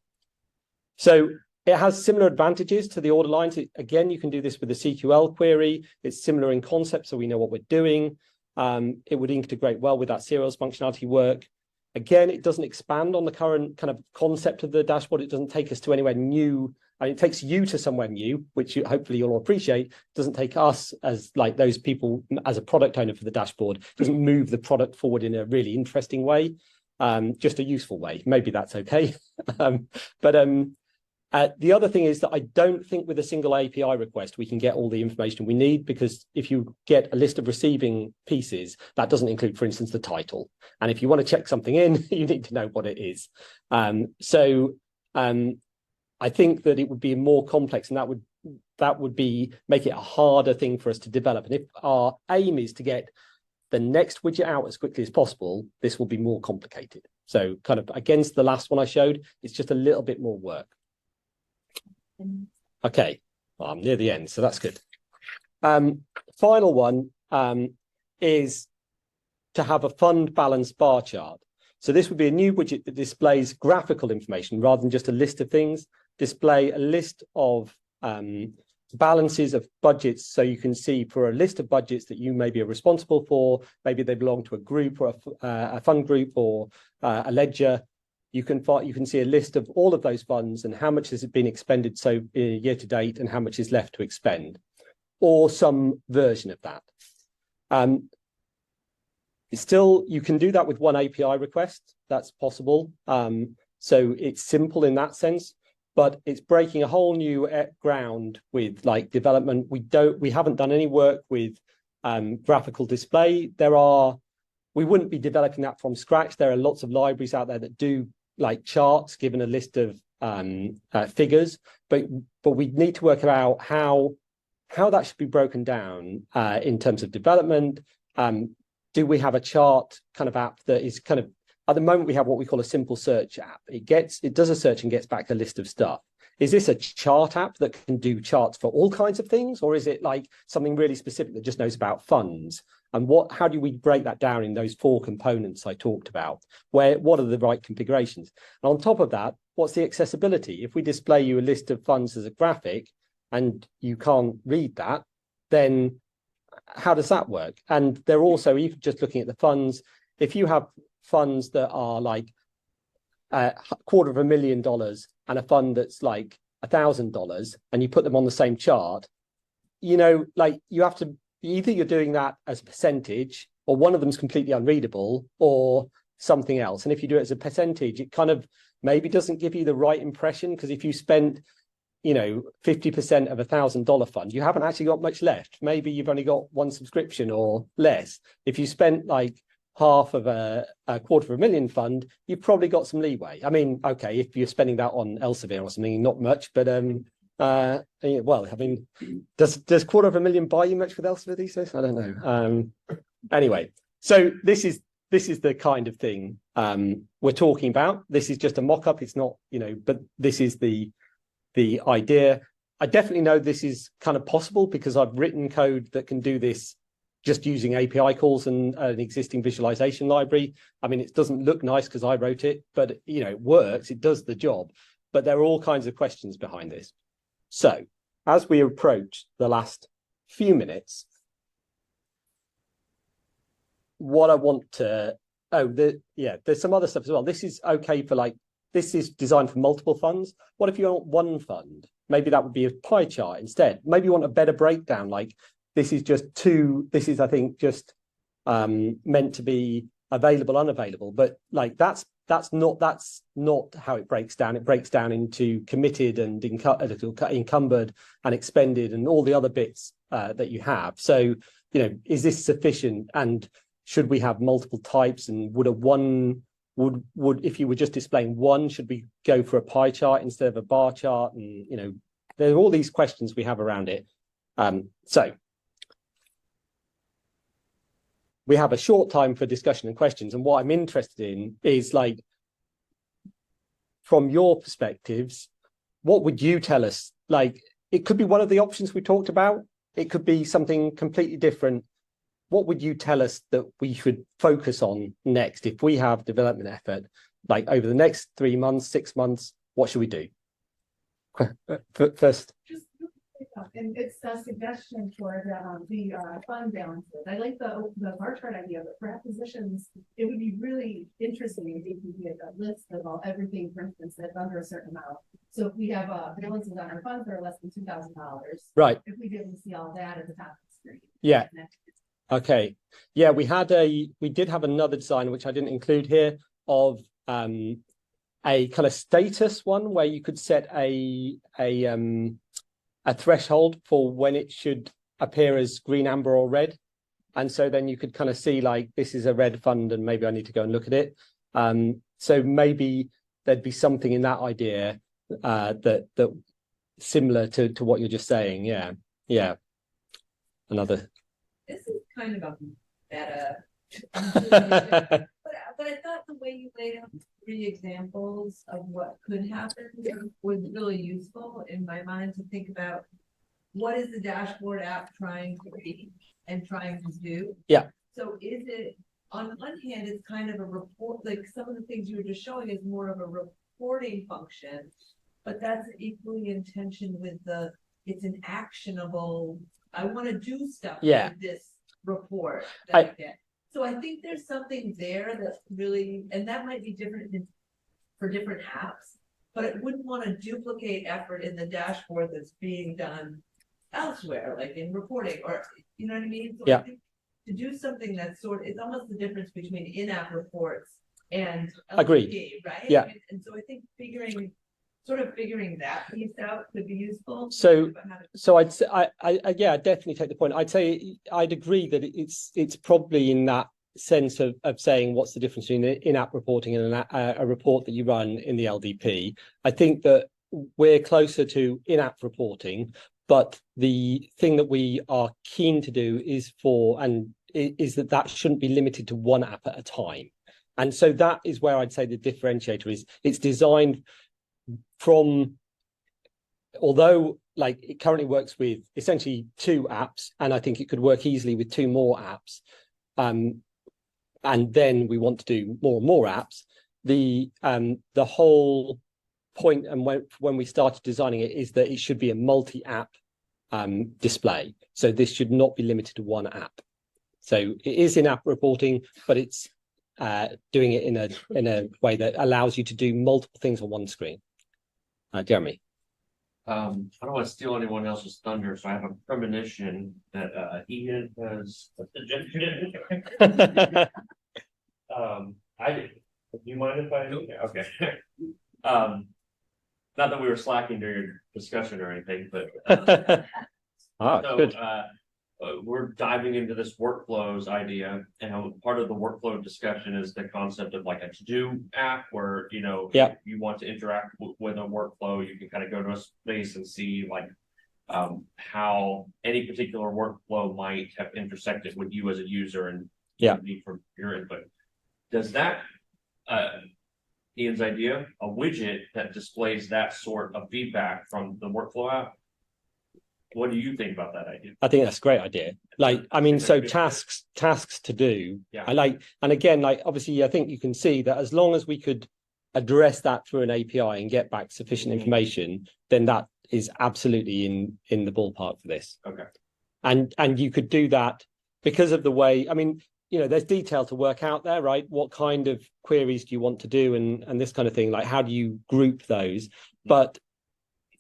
So it has similar advantages to the order lines. Again, you can do this with a CQL query. It's similar in concept, so we know what we're doing. It would integrate well with that serials functionality work. Again, it doesn't expand on the current kind of concept of the dashboard. It doesn't take us to anywhere new. I mean, it takes you to somewhere new, which hopefully you'll all appreciate. It doesn't take us as like those people as a product owner for the dashboard. It doesn't move the product forward in a really interesting way, just a useful way. Maybe that's okay. The other thing is that I don't think with a single API request we can get all the information we need, because if you get a list of receiving pieces, that doesn't include, for instance, the title. And if you want to check something in, you need to know what it is. I think that it would be more complex, and that would make it a harder thing for us to develop. And if our aim is to get the next widget out as quickly as possible, this will be more complicated. So kind of against the last one I showed, it's just a little bit more work. Okay, well, I'm near the end, so that's good. Final one is to have a fund balance bar chart. So this would be a new widget that displays graphical information rather than just a list of things. Display a list of balances of budgets, so you can see for a list of budgets that you maybe are responsible for, maybe they belong to a group or a fund group or a ledger. You can see a list of all of those funds and how much has it been expended so year to date and how much is left to expend, or some version of that. You can do that with one API request. That's possible. So it's simple in that sense, but it's breaking a whole new ground with like development. We haven't done any work with graphical display. We wouldn't be developing that from scratch. There are lots of libraries out there that do like charts given a list of figures, but we need to work out how that should be broken down in terms of development. Do we have a chart kind of app that is kind of, at the moment we have what we call a simple search app. It does a search and gets back a list of stuff. Is this a chart app that can do charts for all kinds of things, or is it like something really specific that just knows about funds? And how do we break that down in those 4 components I talked about? What are the right configurations? And on top of that, what's the accessibility? If we display you a list of funds as a graphic and you can't read that, then how does that work? And they're also, even just looking at the funds, if you have funds that are like $250,000 and a fund that's like $1,000 and you put them on the same chart, like you have to, either you're doing that as a percentage, or one of them's completely unreadable, or something else. And if you do it as a percentage, it kind of maybe doesn't give you the right impression, because if you spent 50% of $1,000 fund, you haven't actually got much left. Maybe you've only got one subscription or less. If you spent like half of a $250,000 fund, you've probably got some leeway. I mean, okay, if you're spending that on Elsevier or something, not much, but well, I mean, does $250,000 buy you much with Elsevier these days? I don't know. Anyway, so this is the kind of thing we're talking about. This is just a mock-up. It's not, but this is the idea. I definitely know this is kind of possible because I've written code that can do this just using API calls and an existing visualization library. I mean, it doesn't look nice because I wrote it, but it works. It does the job. But there are all kinds of questions behind this. So as we approach the last few minutes, what I want to, there's some other stuff as well. This is okay for this is designed for multiple funds. What if you want one fund? Maybe that would be a pie chart instead. Maybe you want a better breakdown. Like this is just this is, I think, just meant to be available, unavailable. But like that's not how it breaks down. It breaks down into committed and encumbered and expended and all the other bits that you have. So, is this sufficient? And should we have multiple types? And would if you were just displaying one, should we go for a pie chart instead of a bar chart? And there are all these questions we have around it. So we have a short time for discussion and questions. And what I'm interested in is, like, from your perspectives, what would you tell us? Like, it could be one of the options we talked about. It could be something completely different. What would you tell us that we should focus on next if we have development effort, like over the next 3 months, 6 months? What should we do? First. And it's a suggestion for the fund balances. I like the bar chart idea, but for acquisitions, it would be really interesting if we get a list of everything, for instance, that's under a certain amount. So if we have balances on our funds that are less than $2,000, right? If we didn't see all that at the top of the screen, yeah. Okay. Yeah, we did have another design which I didn't include here of a kind of status one where you could set a threshold for when it should appear as green, amber, or red. And so then you could kind of see, like, this is a red fund and maybe I need to go and look at it. So maybe there'd be something in that idea that similar to what you're just saying. Yeah. Another. This is kind of a meta. But I thought the way you laid out 3 examples of what could happen was really useful in my mind to think about what is the dashboard app trying to be and trying to do. Yeah. So is it, on one hand, it's kind of a report, like some of the things you were just showing is more of a reporting function, but that's equally in tension with it's an actionable, I want to do stuff with this report that I get. So I think there's something there that's really, and that might be different for different apps, but it wouldn't want to duplicate effort in the dashboard that's being done elsewhere, like in reporting, or you know what I mean? So I think to do something that's it's almost the difference between in-app reports and LGD, agreed, right? Yeah. And so I think figuring that piece out could be useful. So I'd say, I definitely take the point. I'd say I'd agree that it's probably in that sense of saying what's the difference between in-app reporting and a report that you run in the LDP. I think that we're closer to in-app reporting, but the thing that we are keen to do is that shouldn't be limited to one app at a time. And so that is where I'd say the differentiator is. It's designed from, although like it currently works with essentially 2 apps, and I think it could work easily with 2 more apps, and then we want to do more and more apps. The whole point, and when we started designing it, is that it should be a multi-app display. So this should not be limited to one app. So it is in-app reporting, but it's doing it in a way that allows you to do multiple things on one screen. Jeremy. I don't want to steal anyone else's thunder, so I have a premonition that Ian has a suggestion. Do you mind if I? Okay. Not that we were slacking during your discussion or anything, but good. we're diving into this workflows idea, and part of the workflow discussion is the concept of like a to-do app where, you know, Yeah. if you want to interact with a workflow, you can kind of go to a space and see like how any particular workflow might have intersected with you as a user and need from your input. Does that Ian's idea, a widget that displays that sort of feedback from the workflow app? What do you think about that idea? I think that's a great idea. Like, I mean, so tasks to do. Yeah. I like, and again, like, obviously, I think you can see that as long as we could address that through an API and get back sufficient information, then that is absolutely in the ballpark for this. Okay. And you could do that because of the way, I mean, you know, there's detail to work out there, right? What kind of queries do you want to do and this kind of thing? Like, how do you group those? But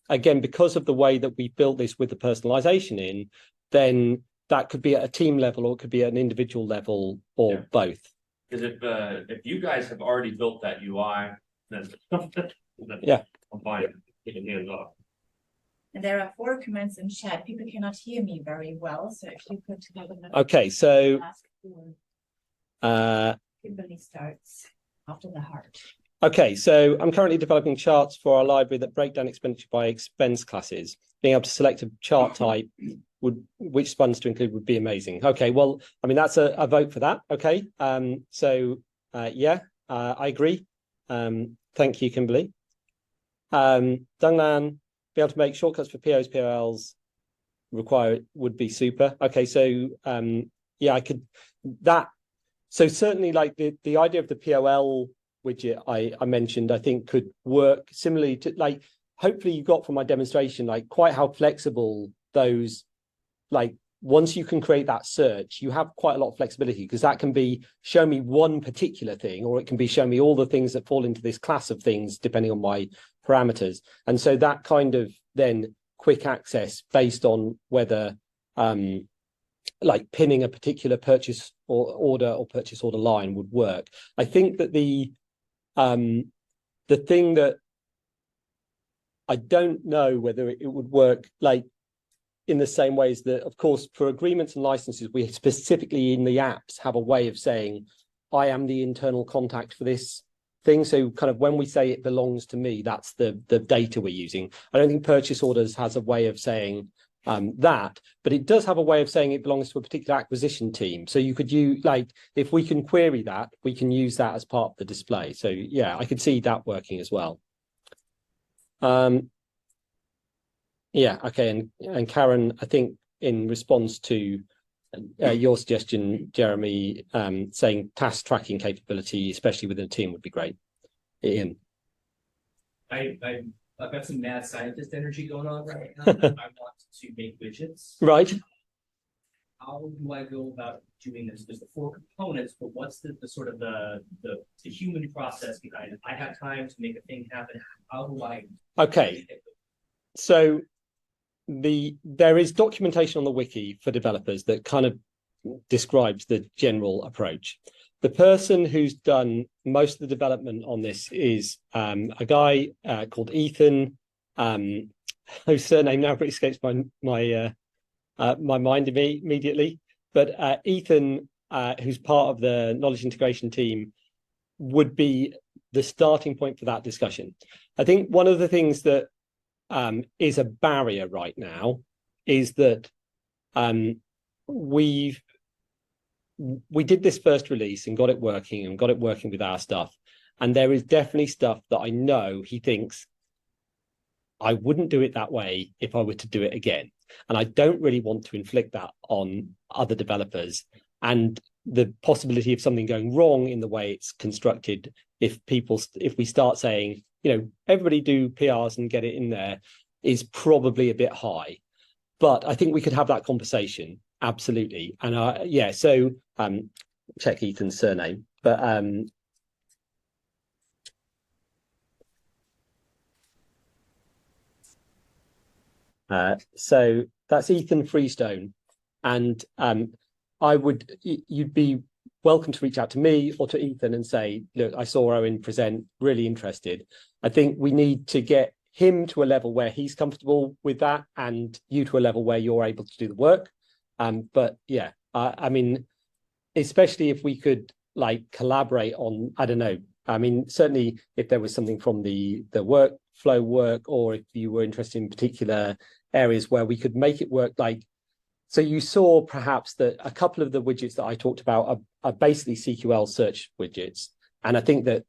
again, because of the way that we built this with the personalization in, then that could be at a team level or it could be at an individual level or both. Because if you guys have already built that UI, then I'm fine taking hands off. And there are 4 comments in chat. People cannot hear me very well, so if you could have another Okay, so Kimberly starts after the heart. okay, so I'm currently developing charts for our library that break down expenditure by expense classes. Being able to select a chart type which funds to include would be amazing. Okay, well, I mean, that's a vote for that. Okay, I agree. Thank you, Kimberly. Dunglan, be able to make shortcuts for POs, POLs would be super. Okay, so I could that. So certainly, like the idea of the POL widget I mentioned, I think could work similarly to, like, hopefully you got from my demonstration, like, quite how flexible those, like, once you can create that search, you have quite a lot of flexibility, because that can be show me one particular thing, or it can be show me all the things that fall into this class of things, depending on my parameters. And so that kind of then quick access based on whether like pinning a particular purchase or order or purchase order line would work. I think that the thing that I don't know whether it would work, like, in the same ways that, of course, for agreements and licenses, we specifically in the apps have a way of saying, I am the internal contact for this thing. So kind of when we say it belongs to me, that's the data we're using. I don't think purchase orders has a way of saying that, but it does have a way of saying it belongs to a particular acquisition team. So you could use, like, if we can query that, we can use that as part of the display. So yeah, I could see that working as well. Yeah, okay, and Karen, I think in response to your suggestion, Jeremy, saying task tracking capability, especially within a team, would be great. Ian. I've got some mad scientist energy going on right now. I want to make widgets. Right. How do I go about doing this? There's the 4 components, but what's the sort of the human process behind it? I have time to make a thing happen. How do I? Okay. So there is documentation on the wiki for developers that kind of describes the general approach. The person who's done most of the development on this is a guy called Ethan, whose surname now escapes my mind immediately. But Ethan, who's part of the knowledge integration team, would be the starting point for that discussion. I think one of the things that is a barrier right now is that we did this first release and got it working with our stuff, and there is definitely stuff that I know he thinks I wouldn't do it that way if I were to do it again, and I don't really want to inflict that on other developers, and the possibility of something going wrong in the way it's constructed if we start saying, you know, everybody do PRs and get it in there, is probably a bit high. But I think we could have that conversation, absolutely. And yeah, so check Ethan's surname, but so that's Ethan Freestone, and you'd be welcome to reach out to me or to Ethan and say, look, I saw Owen present, really interested. I think we need to get him to a level where he's comfortable with that, and you to a level where you're able to do the work. But yeah, I mean, especially if we could like collaborate on, I don't know. I mean, certainly if there was something from the workflow work, or if you were interested in particular areas where we could make it work, like, so you saw perhaps that a couple of the widgets that I talked about are basically CQL search widgets. And I think that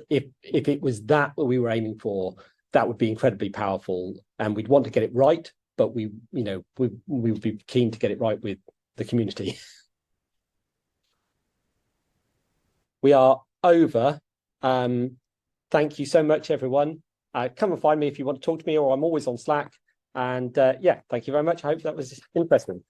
if it was that we were aiming for, that would be incredibly powerful, and we'd want to get it right, but we would be keen to get it right with the community. We are over. Thank you so much, everyone. Come and find me if you want to talk to me, or I'm always on Slack. And yeah, thank you very much. I hope that was interesting.